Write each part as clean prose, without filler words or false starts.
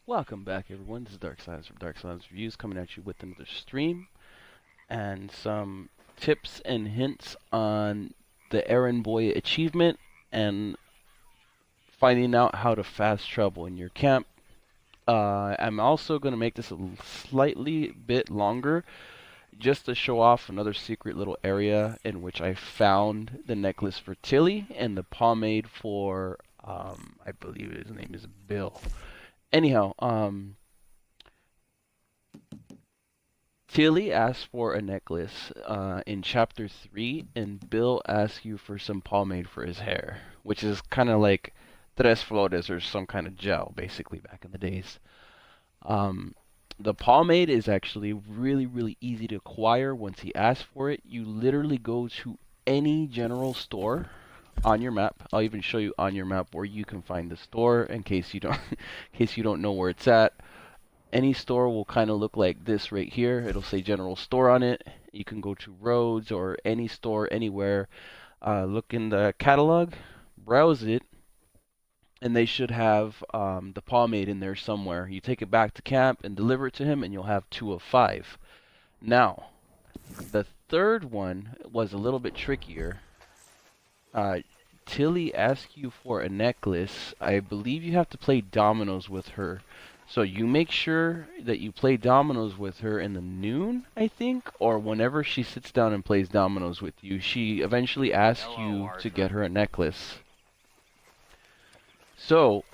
Welcome back, everyone. This is Dark Silence from Dark Silence Reviews coming at you with another stream and some tips and hints on the Errand Boy Achievement and finding out how to fast travel in your camp. I'm also going to make this a slightly bit longer just to show off another secret little area in which I found the necklace for Tilly and the pomade for, I believe his name is Bill. Anyhow, Tilly asks for a necklace in chapter 3, and Bill asks you for some pomade for his hair, which is kind of like tres flores or some kind of gel, basically, back in the days. Um, the pomade is actually really, really easy to acquire once he asks for it. You literally go to any general store on your map. I'll even show you on your map where you can find the store in case you don't, in case you don't know where it's at. Any store will kind of look like this right here. It'll say general store on it. You can go to Rhodes or any store anywhere. Look in the catalog, browse it, and they should have the pomade in there somewhere. You take it back to camp and deliver it to him, and you'll have 2 of 5. Now, the third one was a little bit trickier. Tilly asks you for a necklace. I believe you have to play dominoes with her. So you make sure that you play dominoes with her in the noon, I think, or whenever she sits down and plays dominoes with you. She eventually asks you to get her a necklace. So,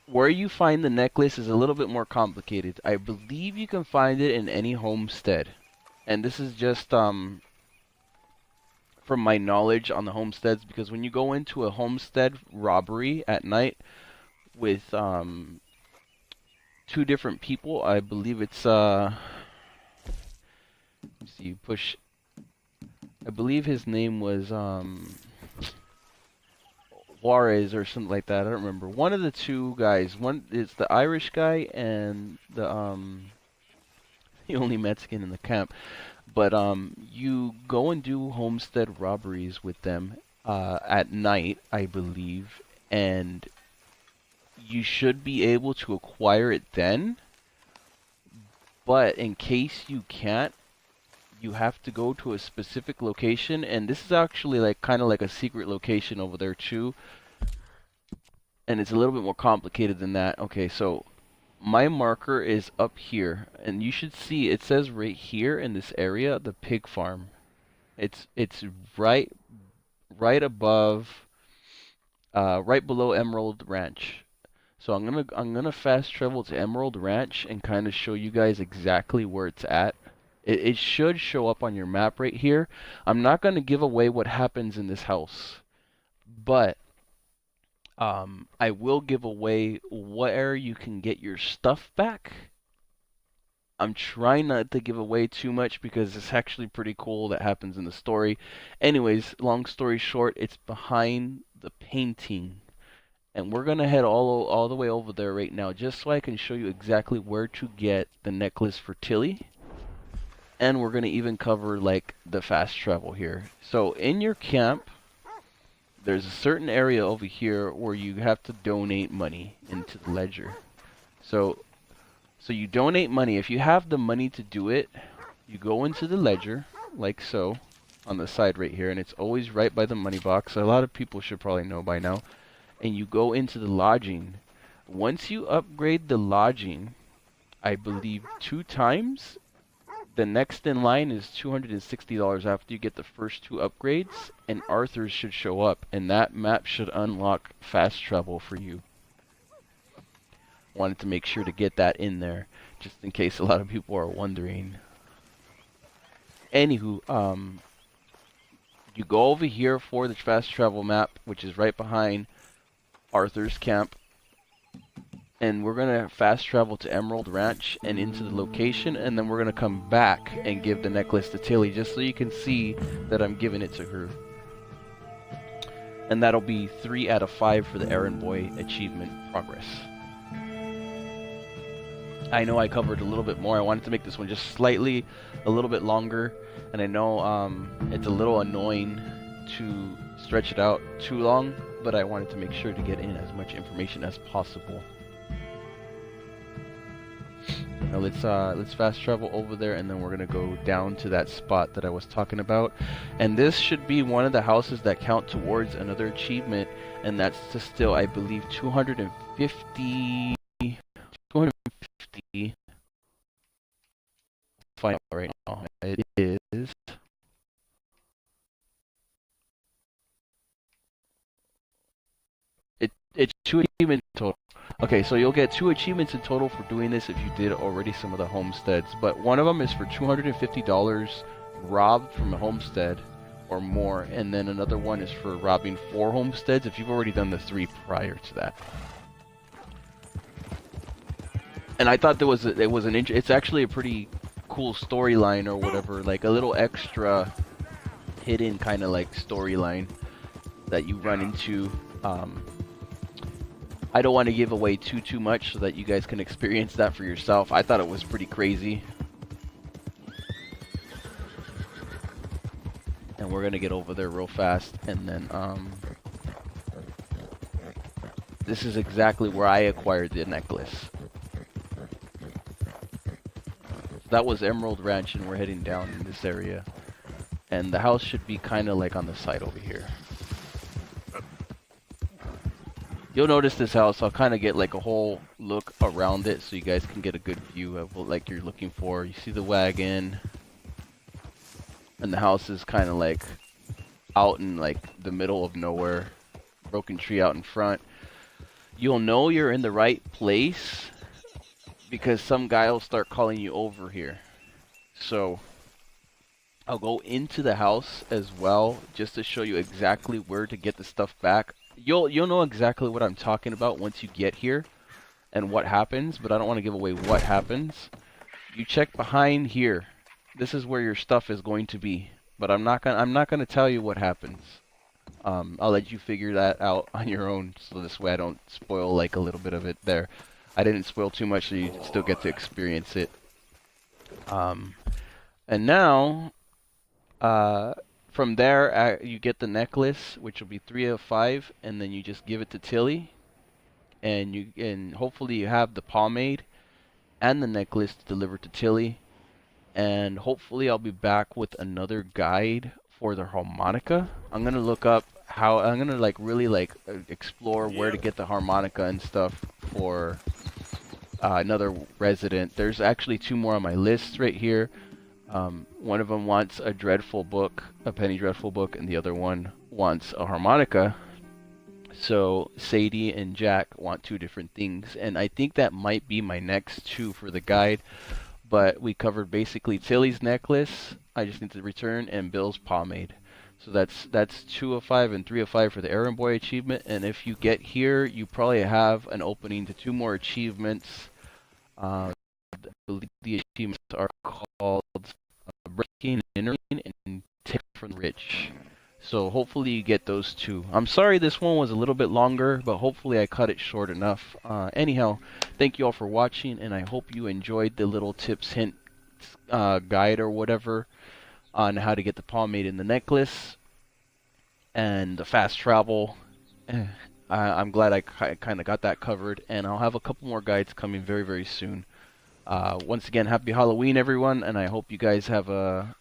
where you find the necklace is a little bit more complicated. I believe you can find it in any homestead. And this is just from my knowledge on the homesteads, because when you go into a homestead robbery at night with 2 different people, I believe it's let's see, you push, I believe his name was Juarez or something like that. I don't remember. One of the 2 guys. One is the Irish guy and the only Mexican in the camp. But you go and do homestead robberies with them at night, I believe, and you should be able to acquire it then. But in case you can't, you have to go to a specific location, and this is actually like kind of like a secret location over there too. And it's a little bit more complicated than that. Okay, so my marker is up here, and you should see it says right here in this area the pig farm. It's right above, right below Emerald Ranch. So I'm gonna fast travel to Emerald Ranch and kind of show you guys exactly where it's at. It should show up on your map right here. I'm not gonna give away what happens in this house, but I will give away where you can get your stuff back. I'm trying not to give away too much because it's actually pretty cool that happens in the story. Anyways, long story short, it's behind the painting. And we're gonna head all the way over there right now, just so I can show you exactly where to get the necklace for Tilly. And we're gonna even cover like the fast travel here. So in your camp, there's a certain area over here where you have to donate money into the ledger. So you donate money. If you have the money to do it, you go into the ledger, like so, on the side right here, and it's always right by the money box. A lot of people should probably know by now. And you go into the lodging. Once you upgrade the lodging, I believe 2 times, the next in line is $260 after you get the first 2 upgrades, and Arthur's should show up, and that map should unlock fast travel for you. Wanted to make sure to get that in there, just in case a lot of people are wondering. Anywho, you go over here for the fast travel map, which is right behind Arthur's camp. And we're going to fast travel to Emerald Ranch and into the location, and then we're going to come back and give the necklace to Tilly, just so you can see that I'm giving it to her. And that'll be 3 out of 5 for the Errand Boy Achievement progress. I know I covered a little bit more. I wanted to make this one just slightly a little bit longer, and I know it's a little annoying to stretch it out too long, but I wanted to make sure to get in as much information as possible. Now let's fast travel over there, and then we're gonna go down to that spot that I was talking about. And this should be one of the houses that count towards another achievement, and that's to still, I believe, 250. 250. Find out right now. It is. It's 2 achievements total. Okay, so you'll get 2 achievements in total for doing this if you did already some of the homesteads. But one of them is for $250 robbed from a homestead or more, and then another one is for robbing 4 homesteads if you've already done the 3 prior to that. And I thought it's actually a pretty cool storyline or whatever, like a little extra hidden kind of like storyline that you run into. I don't want to give away too much so that you guys can experience that for yourself. I thought it was pretty crazy. And we're gonna get over there real fast, and then this is exactly where I acquired the necklace. That was Emerald Ranch, and we're heading down in this area. And the house should be kind of like on the side over here. You'll notice this house, I'll kind of get like a whole look around it so you guys can get a good view of what like you're looking for. You see the wagon, and the house is kind of like out in like the middle of nowhere. Broken tree out in front. You'll know you're in the right place because some guy will start calling you over here. So I'll go into the house as well just to show you exactly where to get the stuff back. You'll know exactly what I'm talking about once you get here and what happens, but I don't want to give away what happens. You check behind here. This is where your stuff is going to be, but I'm not gonna tell you what happens. I'll let you figure that out on your own, so this way I don't spoil like a little bit of it there. I didn't spoil too much, so you still get to experience it. And now, from there, you get the necklace, which will be 3 of 5, and then you just give it to Tilly, and hopefully you have the pomade and the necklace delivered to Tilly, and hopefully I'll be back with another guide for the harmonica. I'm gonna look up how I'm gonna like really like explore where to get the harmonica and stuff for another resident. There's actually 2 more on my list right here. One of them wants a dreadful book, a penny dreadful book, and the other one wants a harmonica. So Sadie and Jack want 2 different things, and I think that might be my next 2 for the guide. But we covered basically Tilly's necklace, I just need to return, and Bill's pomade. So that's 2 of 5 and 3 of 5 for the Errand Boy achievement. And if you get here, you probably have an opening to 2 more achievements. I believe the achievements are called Breaking and Entering and Take from the Rich. So hopefully you get those 2. I'm sorry this one was a little bit longer, but hopefully I cut it short enough. Anyhow, thank you all for watching, and I hope you enjoyed the little tips, hints, guide or whatever on how to get the pomade in the necklace and the fast travel. I'm glad I kind of got that covered, and I'll have a couple more guides coming very soon. Once again, happy Halloween, everyone, and I hope you guys have a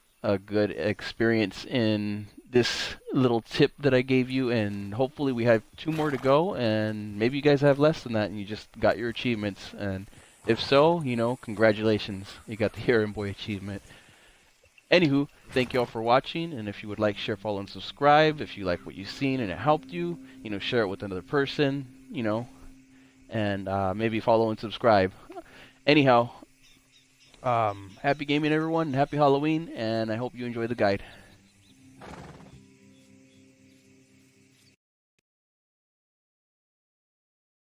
good experience in this little tip that I gave you, and hopefully we have 2 more to go, and maybe you guys have less than that and you just got your achievements, and if so, you know, congratulations, you got the Errand Boy achievement. Anywho, thank you all for watching, and if you would like, share, follow, and subscribe. If you like what you've seen and it helped you, you know, share it with another person, you know, and maybe follow and subscribe. Anyhow, happy gaming, everyone, and happy Halloween, and I hope you enjoy the guide.